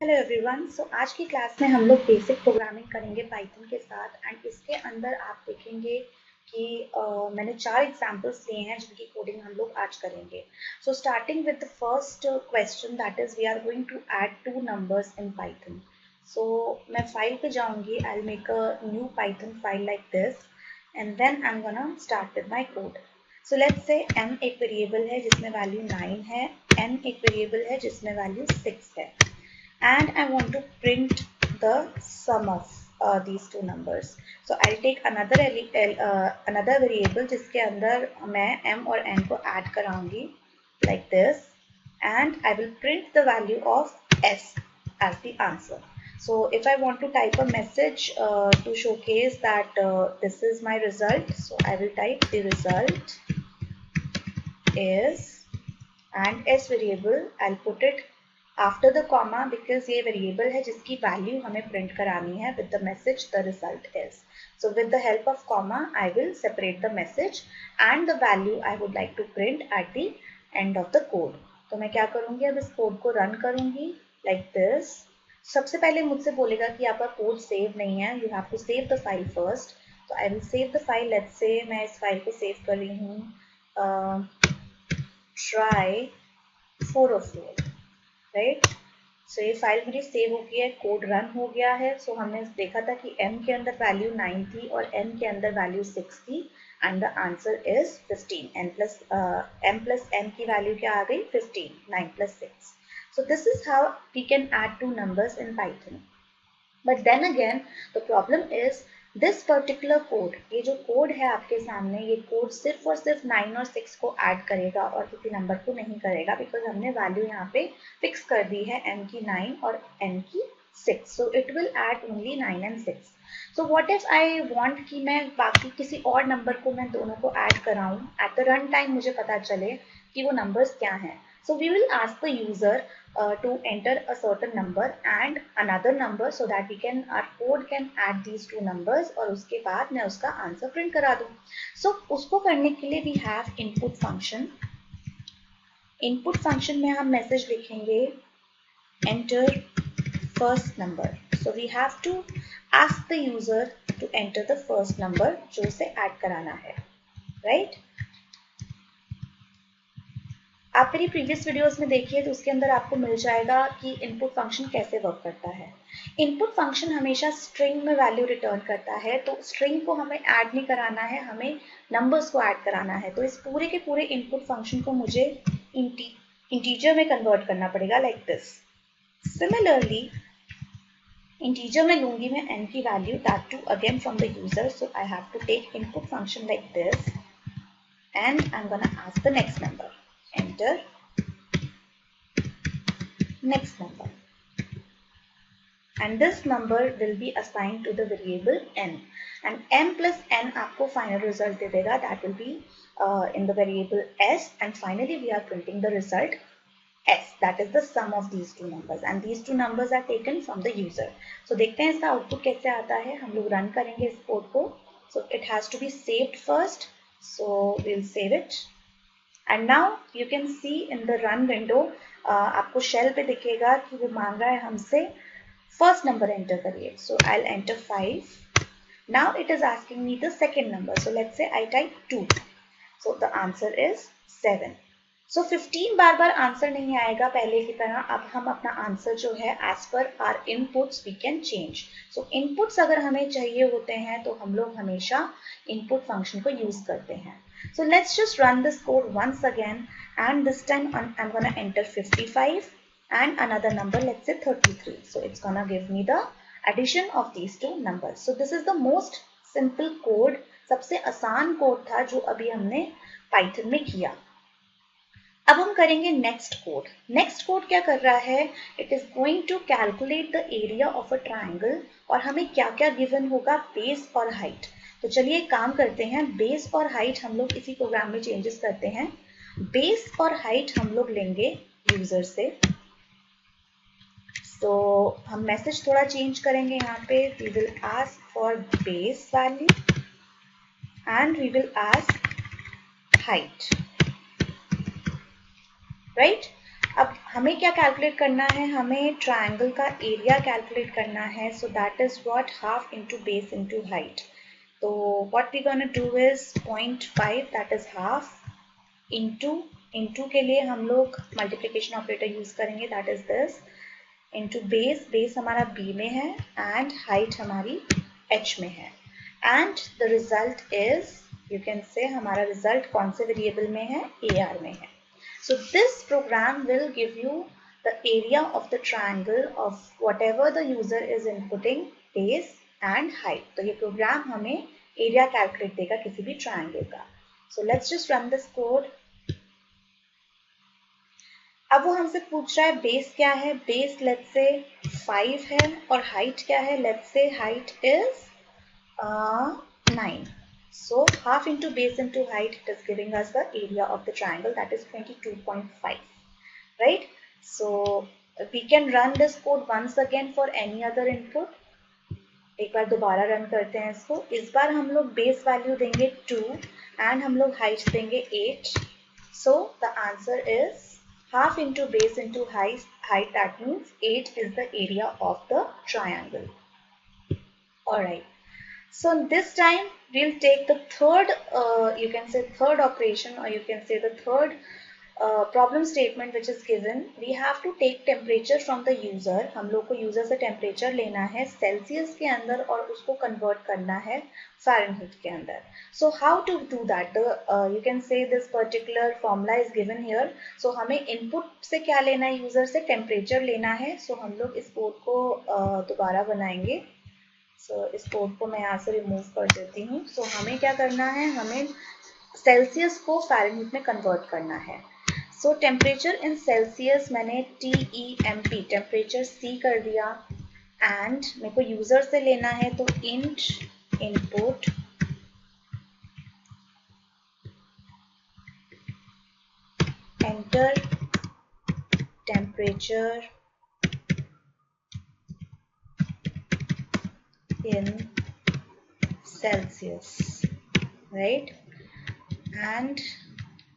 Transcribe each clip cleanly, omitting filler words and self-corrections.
Hello everyone. सो आज की class में हम लोग बेसिक प्रोग्रामिंग करेंगे पाइथन के साथ एंड इसके अंदर आप देखेंगे कि मैंने 4 एग्जांपल्स लिए हैं जिनकी कोडिंग हम लोग आज करेंगे। So starting with the first question that is we are going to add 2 numbers in Python. So मैं फाइल पे जाऊंगी, I will make a new Python file like this and then I am gonna start with my code. So let's say m एक variable है जिसमें value 9 है, n एक variable है जिसमें वैल्यू 6 है and I want to print the sum of these two numbers. So I'll take another variable जिसके अंदर मैं m और n को add कराऊंगी like this and I will print the value of s as the answer. So if I want to type a message to showcase that this is my result, so I will type the result is and s variable I'll put it after the comma because ये variable है जिसकी value हमें print करानी है with the message the result is. So with the help of comma I will separate the message and the value I would like to print at the end of the code. तो मैं क्या करूँगी, अब इस code को run करूँगी like this. सबसे पहले मुझसे बोलेगा कि आपका कोड सेव नहीं है, you have to save the file first. तो I will save the file. Let's say मैं इस फाइल को सेव कर रही हूँ try 404, राइट। सो ये फाइल मेरी सेव हो गई है, कोड रन हो गया है। सो हमने देखा था कि m के अंदर वैल्यू 9 थी और n के अंदर वैल्यू 6 थी and the answer is 15। m plus n की वैल्यू क्या आ गई, 15, 9 plus 6। So this is how we can add two numbers in Python. But then again the problem is this particular code, ये जो code है आपके सामने, ये कोड सिर्फ और सिर्फ 9 और 6 को ऐड करेगा और किसी नंबर को नहीं करेगा बिकॉज हमने वैल्यू यहाँ पे फिक्स कर दी है m की 9 और n की 6। So it will add only 9 and 6। So what if I want कि मैं बाकी किसी और नंबर को मैं दोनों को ऐड कराऊं, एट द रन टाइम मुझे पता चले कि वो नंबर्स क्या हैं। So we will ask the user to enter a certain number and another number so that our code can add these two numbers और उसके बाद मैं उसका आंसर प्रिंट करा दूँ। So उसको करने के लिए we have input function. Input function में हम मैसेज लिखेंगे enter first number. So we have to ask the user to enter the first number जो उसे add कराना है, right? आप मेरी प्रीवियस वीडियोस में देखिए तो उसके अंदर आपको मिल जाएगा कि इनपुट फंक्शन कैसे वर्क करता है। इनपुट फंक्शन हमेशा स्ट्रिंग में वैल्यू रिटर्न करता है, तो स्ट्रिंग को हमें ऐड नहीं कराना है, हमें नंबर्स को ऐड कराना है। तो इस पूरे के पूरे इनपुट फंक्शन को मुझे इंटीजर में कन्वर्ट करना पड़ेगा लाइक दिस। सिमिलरली इंटीजर में लूंगी मैं n की value, that too again from the user. So I have to take input function like this and I'm gonna ask the next number. Enter next number. And this number will be assigned to the variable n. And m plus n आपको final result दे देगा, that will be in the variable s. And finally we are printing the result s, that is the sum of these two numbers. And these two numbers are taken from the user. So देखते हैं इसका output कैसे आता है। हम लोग run करेंगे इस code को. So it has to be saved first. So we'll save it and now you can see in the run window आपको shell पे दिखेगा कि वो मांग रहा है हमसे first number enter करिए. So I'll enter 5. Now it is asking me the second number. So let's say I type 2. So the answer is 7. So 15 bar bar answer नहीं आएगा पहले की तरह। अब हम अपना आंसर जो है as per our inputs we can change. So inputs अगर हमें चाहिए होते हैं तो हम लोग हमेशा input function को use करते हैं. So let's just run this code once again and this time I'm gonna enter 55 and another number, let's say 33. So it's gonna give me the addition of these two numbers. So this is the most simple code, सबसे आसान code था जो अभी हमने Python में किया। अब हम करेंगे नेक्स्ट कोड। नेक्स्ट कोड क्या कर रहा है, it is going to calculate the area of a triangle और हमें क्या क्या गिवन होगा, बेस और हाइट। तो चलिए एक काम करते हैं, बेस और हाइट हम लोग इसी प्रोग्राम में चेंजेस करते हैं। बेस और हाइट हम लोग लेंगे यूजर से। तो हम मैसेज थोड़ा चेंज करेंगे यहाँ पे, we will ask for base value and we will ask height, right. अब हमें क्या कैलकुलेट करना है, हमें ट्रायंगल का एरिया कैलकुलेट करना है. So that is what half into base into height. तो what we gonna do is 0.5 that is half into के लिए हम लोग मल्टीप्लिकेशन ऑपरेटर यूज करेंगे that is this into base हमारा b में है एंड हाइट हमारी h में है and the result is you can से हमारा रिजल्ट कौन से वेरिएबल में है, AR में है. So this program will give you the area of the triangle of whatever the user is inputting base and height. तो ये program हमें area calculate देगा किसी भी triangle का. So let's just run this code. अब वो हमसे पूछ रहा है बेस क्या है. बेस let's say 5 है और height क्या है, let's say height is 9. So half into base into height, it is giving us the area of the triangle that is 22.5. Right? So we can run this code once again for any other input. एक बार दोबारा run करते हैं इसको. इस बार हम लोग base value देंगे 2 and हम लोग हाइट देंगे 8. So the answer is half into base into height, that means 8 is the area of the triangle. Alright. So this time we'll take the third, you can say third operation, or you can say the third problem statement which is given. We have to take temperature from the user. हम लोग को user से temperature लेना है Celsius के अंदर और उसको convert करना है Fahrenheit के अंदर. So how to do that? You can say this particular formula is given here. So हमें input से क्या लेना है, user से temperature लेना है. So हम लोग इस code को दोबारा बनाएंगे. So, इस कोड को मैं यहाँ से रिमूव कर देती हूँ. So, हमें क्या करना है, हमें सेल्सियस को फ़ारेनहीट में कन्वर्ट करना है. So, टेम्परेचर इन सेल्सियस मैंने TEMP टेम्परेचर C कर दिया एंड मेरे को यूज़र से लेना है तो int input enter temperature in Celsius, right? And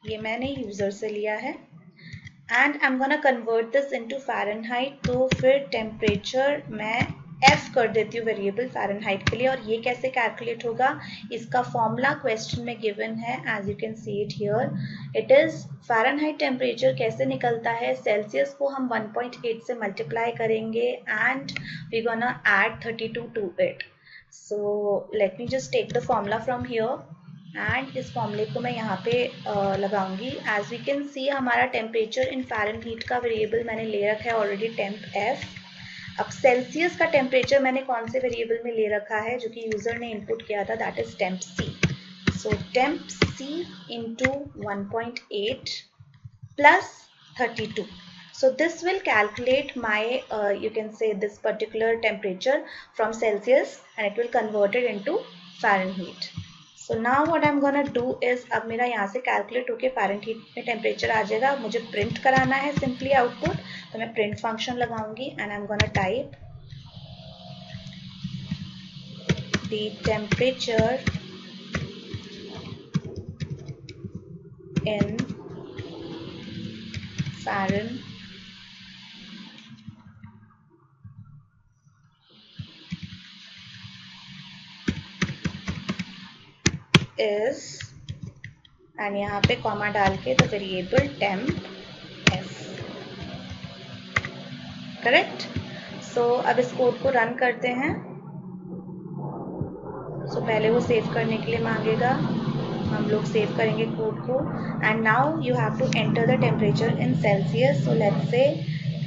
ये मैंने यूजर से लिया है and I'm gonna convert this into Fahrenheit. तो फिर टेम्परेचर मैं F कर देती हूँ वेरिएबल फ़ारेनहाइट के लिए. और ये कैसे कैलकुलेट होगा, इसका फॉर्मूला क्वेश्चन में गिवन है. As you can see it here, it is Fahrenheit temperature कैसे निकलता है, सेल्सियस को हम 1.8 से मल्टीप्लाई करेंगे and we gonna add 32 to it. So let me just take the formula from here and इस फॉर्मूले को मैं यहाँ पे लगाऊंगी. एज वी कैन सी हमारा टेम्परेचर इन फ़ारेनहीट का वेरिएबल मैंने ले रखा है ऑलरेडी टेम्प F. अब सेल्सियस का टेम्परेचर मैंने कौन से वेरिएबल में ले रखा है जो कि यूजर ने इनपुट किया था, that is temp C. So temp C into 1.8 plus 32. So this will calculate my you can say this particular temperature from Celsius and it will convert it into Fahrenheit. So now what I'm gonna do is अब मेरा यहाँ से calculate होके Fahrenheit में temperature आ जाएगा. मुझे print कराना है सिंपली आउटपुट, तो मैं प्रिंट फंक्शन लगाऊंगी and I am gonna type the temperature in Fahrenheit is and यहाँ पे कॉमा डाल के the variable temp F. Correct. So अब इस कोड को रन करते हैं. सो पहले वो सेव करने के लिए मांगेगा, हम लोग सेव करेंगे कोड को. And now you have to enter the temperature in Celsius. So let's say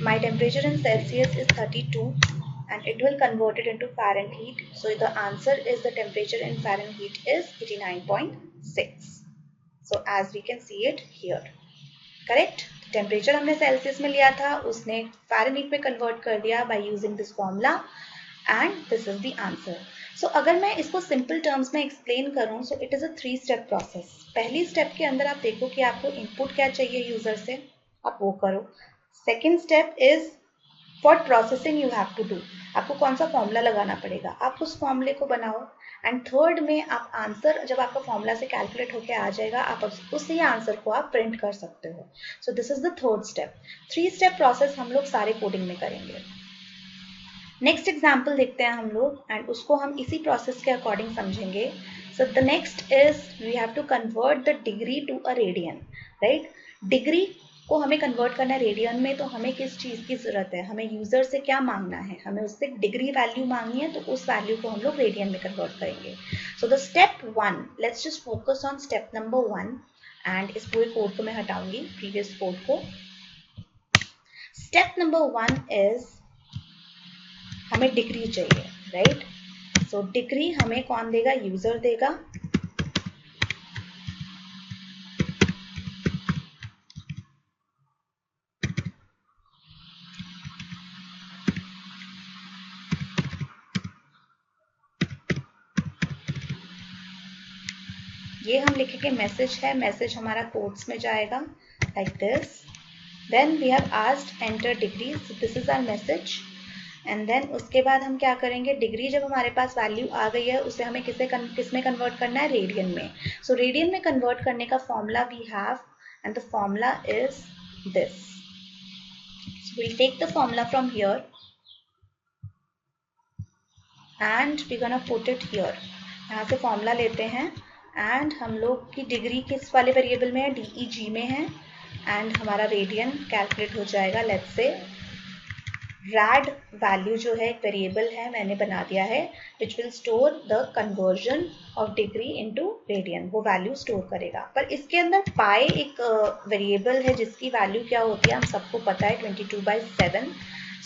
my temperature in Celsius is 32 and it will convert it into Fahrenheit. So the answer is the temperature in Fahrenheit is 89.6. So as we can see it here, correct? Temperature हमने Celsius में लिया था, उसने Fahrenheit में convert कर दिया by using this formula and this is the answer. So अगर मैं इसको सिंपल टर्म्स में एक्सप्लेन करूँ, so it is a 3-step process. पहली स्टेप के अंदर आप देखो कि आपको इनपुट क्या चाहिए यूजर से, आप वो करो. Second step is for processing you have to do, आपको कौन सा फॉर्मूला लगाना पड़ेगा, आप उस फॉर्मूले को बनाओ। एंड थर्ड में आप आंसर जब आपका फॉर्मूला से कैलकुलेट होके आ जाएगा, आप उसी आंसर को आप प्रिंट कर सकते हो। सो this is the third step. 3 step process हम लोग सारे कोडिंग में करेंगे। नेक्स्ट एग्जाम्पल देखते हैं हम लोग, एंड उसको हम इसी प्रोसेस के अकॉर्डिंग समझेंगे। So the next is we have to convert the degree to a radian, right. Degree को हमें कन्वर्ट करना है रेडियन में, तो हमें किस चीज़ की ज़रूरत है, हमें यूज़र से क्या मांगना है, हमें उससे डिग्री वैल्यू मांगनी है, तो उस वैल्यू को हम लोग रेडियन में कन्वर्ट करेंगे। So the step 1, let's just focus on step number 1, and इस पूरे कोड को मैं हटाऊंगी, प्रीवियस कोड को। स्टेप नंबर 1 इज हमें डिग्री चाहिए, राइट। सो डिग्री हमें कौन देगा, यूजर देगा। ये हम लिखेंगे मैसेज है, मैसेज हमारा कोड्स में जाएगा like this. Then we have asked enter degree, so this is our message. And then उसके बाद हम क्या करेंगे, डिग्री जब हमारे पास वैल्यू आ गई है, उसे हमें किस में कन्वर्ट करना है, रेडियन में। सो रेडियन में कन्वर्ट करने का formula we have, and the formula is this. So we'll take the formula from here and we're gonna put it here। यहाँ से फॉर्मूला लेते हैं, एंड हम लोग की डिग्री किस वाले वेरिएबल में है, DEG में है, एंड हमारा रेडियन कैलकुलेट हो जाएगा। लेट्स से rad वैल्यू जो है एक वेरिएबल है, मैंने बना दिया है, which will store the conversion of degree into radian, वो वैल्यू स्टोर करेगा। पर इसके अंदर पाई एक वेरिएबल है जिसकी वैल्यू क्या होती है हम सबको पता है, 22/7।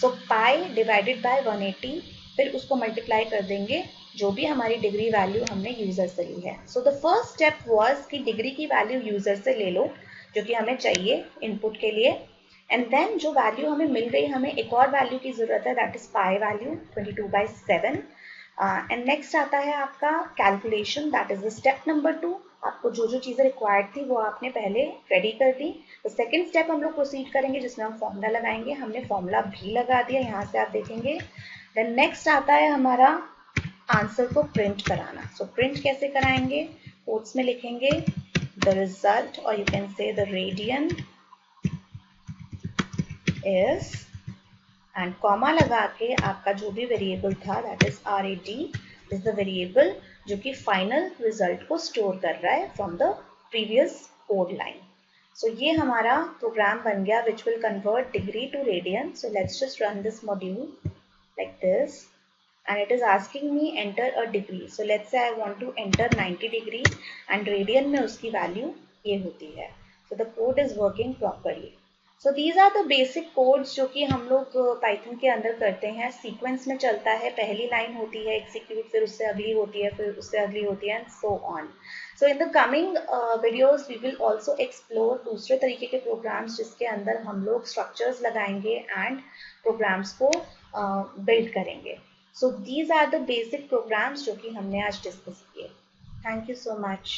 सो पाई डिवाइडेड बाय 180, फिर उसको मल्टीप्लाई कर देंगे जो भी हमारी डिग्री वैल्यू हमने यूजर से ली है। So the first step was कि डिग्री की वैल्यू यूजर से ले लो जो कि हमें चाहिए इनपुट के लिए, एंड देन जो वैल्यू हमें मिल गई, हमें एक और वैल्यू की जरूरत है, that is pi value 22/7। And next आता है आपका calculation, that is the step number 2। आपको जो जो चीज़ें रिक्वायर्ड थी वो आपने पहले रेडी कर दी। तो सेकेंड स्टेप हम लोग प्रोसीड करेंगे जिसमें हम फॉर्मूला लगाएंगे, हमने फॉर्मूला भी लगा दिया, यहाँ से आप देखेंगे। देन नेक्स्ट आता है हमारा आंसर को प्रिंट कराना। सो प्रिंट कैसे कराएंगे, कोट्स में लिखेंगे द रिजल्ट, और you can say the radian is, and comma लगा के आपका जो भी वेरिएबल था, that is RAD is the variable जो कि फाइनल रिजल्ट को स्टोर कर रहा है from the previous code line. So ये हमारा प्रोग्राम बन गया which will convert degree to radian. So let's just run this module like this, and it is asking me enter a degree। so let's say I want to enter 90 degree and radian में उसकी value ये होती है। so the code is working properly। so these are the basic codes जो कि हम लोग Python के अंदर करते हैं, सीक्वेंस में चलता है, पहली लाइन होती है execute, फिर उससे अगली होती है, फिर उससे अगली होती है, and so on। so in the coming videos we will also explore दूसरे तरीके के programs जिसके अंदर हम लोग structures लगाएंगे and programs को बिल्ड करेंगे। So these are the basic programs जो कि हमने आज डिस्कस किए। Thank you so much.